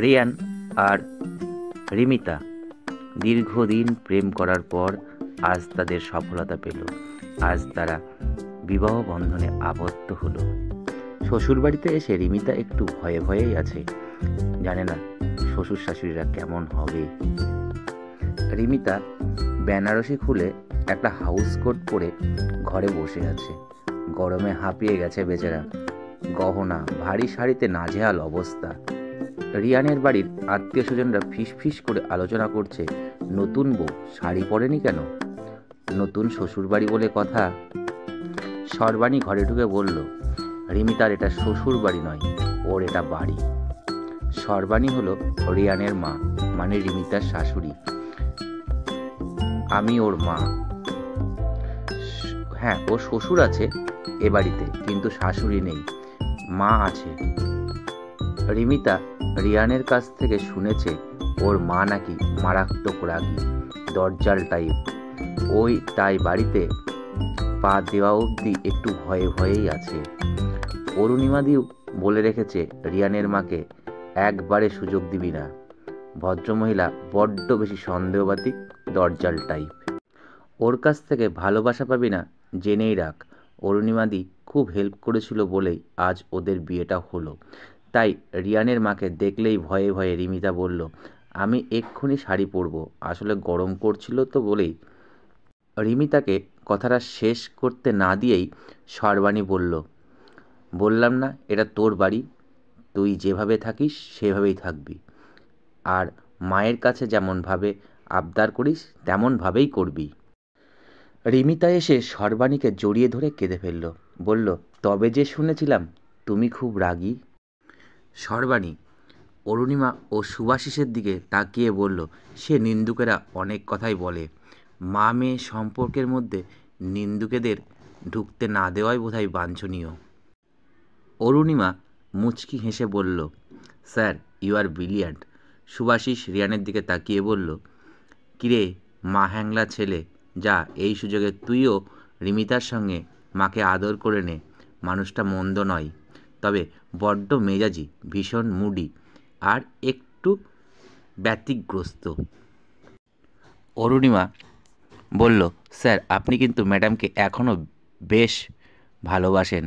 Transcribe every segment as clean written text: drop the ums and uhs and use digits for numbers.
রিয়ান আর রিমিতা দীর্ঘদিন প্রেম করার পর আজ তাদের সফলতা পেল। আজ তারা বিবাহ বন্ধনে আবদ্ধ হলো। শ্বশুরবাড়িতে এসে রিমিতা একটু ভয়ে ভয়েই আছে, জানে না শ্বশুর শাশুড়িরা কেমন হবে। রিমিতা বেনারসি খুলে একটা হাউস কোট পরে ঘরে বসে আছে। গরমে হাঁপিয়ে গেছে বেচারা। গহনা ভারী শাড়িতে নাজেহাল অবস্থা। রিয়ানের বাড়ির আত্মীয় স্বজনরা ফিস ফিস করে আলোচনা করছে, নতুন বউ শাড়ি পরেনি কেন, নতুন শ্বশুর বাড়ি বলে কথা। সর্বাণী ঘরে ঢুকে বলল, রিমিতার এটা শ্বশুর বাড়ি নয়, ওর এটা বাড়ি। সর্বাণী হলো রিয়ানের মা, মানে রিমিতার শাশুড়ি। আমি ওর মা। হ্যাঁ, ওর শ্বশুর আছে এ বাড়িতে, কিন্তু শাশুড়ি নেই, মা আছে। রিমিতা রিয়ানের কাছ থেকে শুনেছে ওর মা নাকি মারাত্মক রাগী, দরজাল টাইপ। ওই তাই বাড়িতে পা দেওয়া অবধি একটু ভয়ে ভয়েই আছে। অরুণিমাদিও বলে রেখেছে রিয়ানের মাকে একবারে সুযোগ দিবি না, ভদ্রমহিলা বড্ড বেশি সন্দেহবাদী, দরজাল টাইপ। ওর কাছ থেকে ভালোবাসা পাবি না জেনেই রাখ। অরুণিমাদি খুব হেল্প করেছিল বলেই আজ ওদের বিয়েটা হলো। তাই রিয়ানের মাকে দেখলেই ভয়ে ভয়ে রিমিতা বলল, আমি এক্ষুনি শাড়ি পরবো, আসলে গরম করছিল তো বলেই। রিমিতাকে কথাটা শেষ করতে না দিয়েই সর্বাণী বলল, বললাম না এটা তোর বাড়ি, তুই যেভাবে থাকিস সেভাবেই থাকবি, আর মায়ের কাছে যেমনভাবে আবদার করিস তেমনভাবেই করবি। রিমিতা এসে সর্বাণীকে জড়িয়ে ধরে কেঁদে ফেলল, বলল, তবে যে শুনেছিলাম তুমি খুব রাগী। সর্বাণী অরুণিমা ও সুভাশিসের দিকে তাকিয়ে বলল, সে নিন্দুকেরা অনেক কথাই বলে, মা মেয়ে সম্পর্কের মধ্যে নিন্দুকেদের ঢুকতে না দেওয়াই বোধহয় বাঞ্ছনীয়। অরুণিমা মুচকি হেসে বলল, sir you are brilliant. Subhashis রিয়ানের দিকে তাকিয়ে বলল, কিরে মা হ্যাংলা ছেলে, যা এই সুযোগে তুইও রিমিতার সঙ্গে মাকে আদর করে নে। মানুষটা মন্দ নয়, তবে বড্ড মেজাজি, ভীষণ মুডি আর একটু ব্যতিগ্রস্ত। অরুণিমা বলল, স্যার আপনি কিন্তু ম্যাডামকে এখনও বেশ ভালোবাসেন,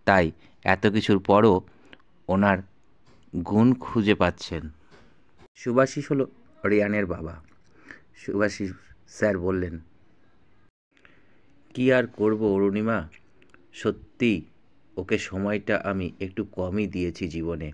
তাই এত কিছুর পরও ওনার গুণ খুঁজে পাচ্ছেন। সুভাশিস হলো রিয়ানের বাবা। সুভাশিস স্যার বললেন, কি আর করব অরুণিমা, সত্যি ওকে সময়টা আমি একটু কমই দিয়েছি জীবনে।